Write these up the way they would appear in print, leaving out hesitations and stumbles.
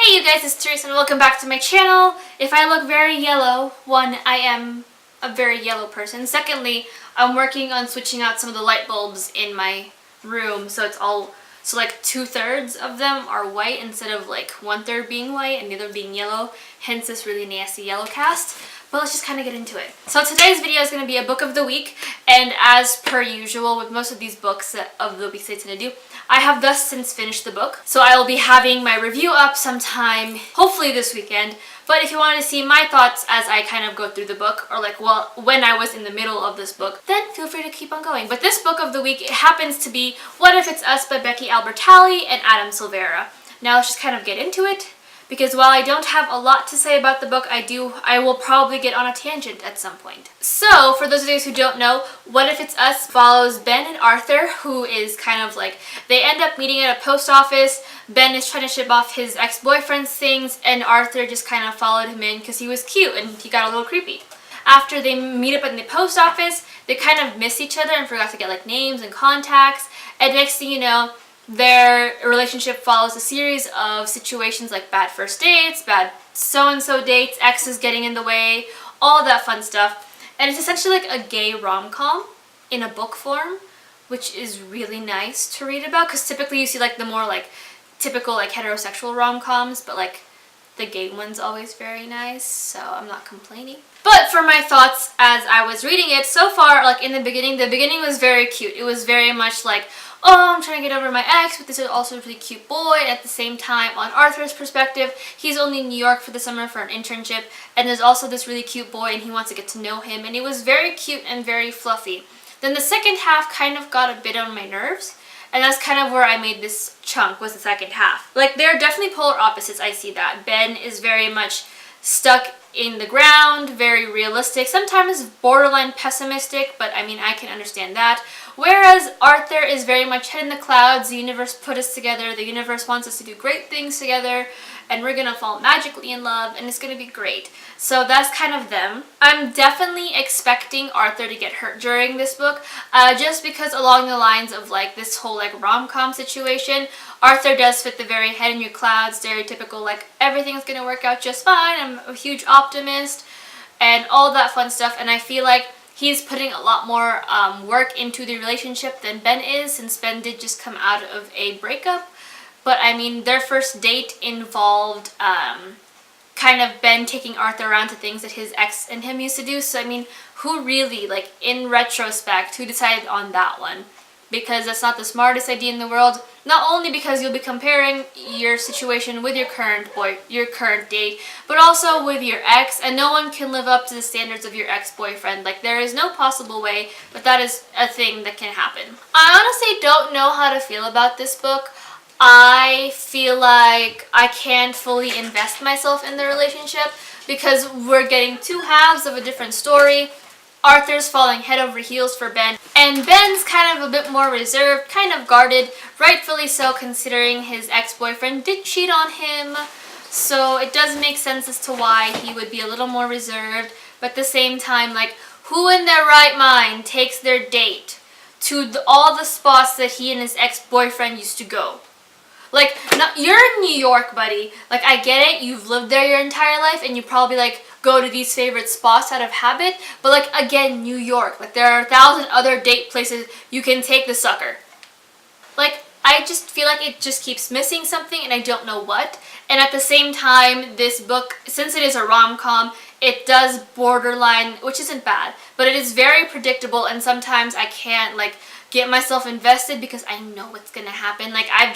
Hey you guys, it's Teresa and welcome back to my channel. If I look very yellow, one, I am a very yellow person. Secondly, I'm working on switching out some of the light bulbs in my room so like 2/3 of them are white instead of like 1/3 being white and the other being yellow, hence this really nasty yellow cast. But let's just kind of get into it. So today's video is going to be a book of the week, and as per usual with most of these books of the weeks I tend to do, I have thus since finished the book. So I will be having my review up sometime, hopefully this weekend. But if you want to see my thoughts as I kind of go through the book, or like, well, when I was in the middle of this book, then feel free to keep on going. But this book of the week, it happens to be What If It's Us by Becky Albertalli and Adam Silvera. Now let's just kind of get into it, because while I don't have a lot to say about the book, I will probably get on a tangent at some point. So, for those of you who don't know, What If It's Us follows Ben and Arthur, who is kind of like, they end up meeting at a post office. Ben is trying to ship off his ex-boyfriend's things, and Arthur just kind of followed him in because he was cute and he got a little creepy. After they meet up in the post office, they kind of miss each other and forgot to get like names and contacts, and next thing you know, their relationship follows a series of situations like bad first dates, bad so-and-so dates, exes getting in the way, all that fun stuff. And it's essentially like a gay rom-com in a book form, which is really nice to read about, because typically you see like the more like typical like heterosexual rom-coms, but like the gay one's always very nice, so I'm not complaining. But for my thoughts as I was reading it, so far, like in the beginning was very cute. It was very much like, oh, I'm trying to get over my ex, but this is also a really cute boy. And at the same time, on Arthur's perspective, he's only in New York for the summer for an internship, and there's also this really cute boy and he wants to get to know him, and it was very cute and very fluffy. Then the second half kind of got a bit on my nerves, and that's kind of where I made this chunk, was the second half. Like, they're definitely polar opposites, I see that. Ben is very much stuck in the ground, very realistic, sometimes borderline pessimistic, but I mean, I can understand that. Whereas Arthur is very much head in the clouds, the universe put us together, the universe wants us to do great things together, and we're gonna fall magically in love, and it's gonna be great. So that's kind of them. I'm definitely expecting Arthur to get hurt during this book, just because along the lines of like this whole like rom-com situation, Arthur does fit the very head in your clouds, stereotypical like everything's gonna work out just fine, I'm a huge optimist, and all that fun stuff, and I feel like he's putting a lot more work into the relationship than Ben is, since Ben did just come out of a breakup. But I mean, their first date involved kind of Ben taking Arthur around to things that his ex and him used to do. So I mean, who really, like in retrospect, who decided on that one? Because that's not the smartest idea in the world. Not only because you'll be comparing your situation with your current date, but also with your ex, and no one can live up to the standards of your ex-boyfriend. Like, there is no possible way, but that is a thing that can happen. I honestly don't know how to feel about this book. I feel like I can't fully invest myself in the relationship because we're getting two halves of a different story. Arthur's falling head over heels for Ben, and Ben's kind of a bit more reserved, kind of guarded, rightfully so considering his ex-boyfriend did cheat on him, so it does make sense as to why he would be a little more reserved. But at the same time, like, who in their right mind takes their date to all the spots that he and his ex-boyfriend used to go? Like, you're in New York, buddy. Like, I get it, you've lived there your entire life, and you probably, like, go to these favorite spots out of habit, but, like, again, New York. Like, there are 1,000 other date places you can take the sucker. Like, I just feel like it just keeps missing something, and I don't know what. And at the same time, this book, since it is a rom-com, it does borderline, which isn't bad, but it is very predictable, and sometimes I can't, like, get myself invested because I know what's gonna happen. Like, I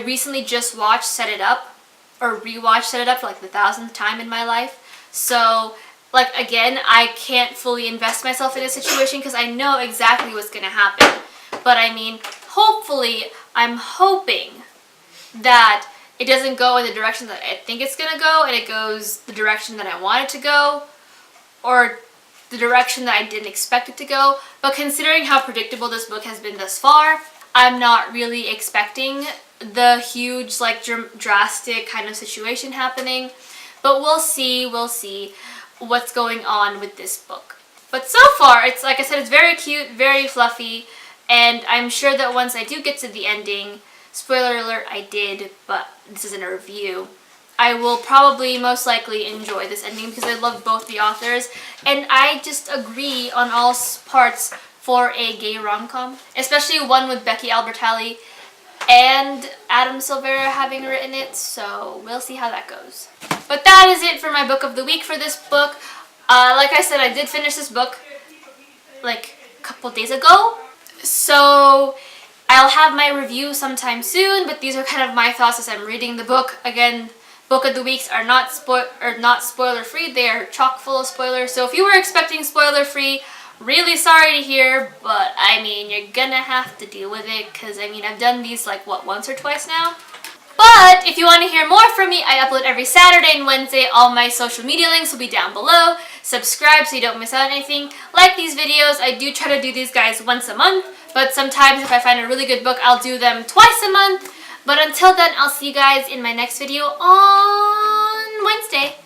recently just watched Set It Up, or rewatched Set It Up for like the 1,000th time in my life. So, like, again, I can't fully invest myself in a situation because I know exactly what's gonna happen. But I mean, hopefully, I'm hoping that it doesn't go in the direction that I think it's gonna go, and it goes the direction that I want it to go, or the direction that I didn't expect it to go. But considering how predictable this book has been thus far, I'm not really expecting the huge, like, drastic kind of situation happening. But we'll see what's going on with this book. But so far, it's, like I said, it's very cute, very fluffy, and I'm sure that once I do get to the ending, Spoiler alert, I did, but this isn't a review. I will probably most likely enjoy this ending because I love both the authors, and I just agree on all parts for a gay rom-com, especially one with Becky Albertalli and Adam Silvera having written it, so we'll see how that goes. But that is it for my book of the week for this book. Like I said, I did finish this book like a couple days ago, so I'll have my review sometime soon, but these are kind of my thoughts as I'm reading the book. Again, book of the weeks are not spoiler free, they are chock full of spoilers, so if you were expecting spoiler free, really sorry to hear, but I mean, you're gonna have to deal with it, because I mean, I've done these like, what, once or twice now? But if you want to hear more from me, I upload every Saturday and Wednesday. All my social media links will be down below. Subscribe so you don't miss out on anything. Like these videos. I do try to do these guys once a month, but sometimes if I find a really good book, I'll do them twice a month. But until then, I'll see you guys in my next video on Wednesday.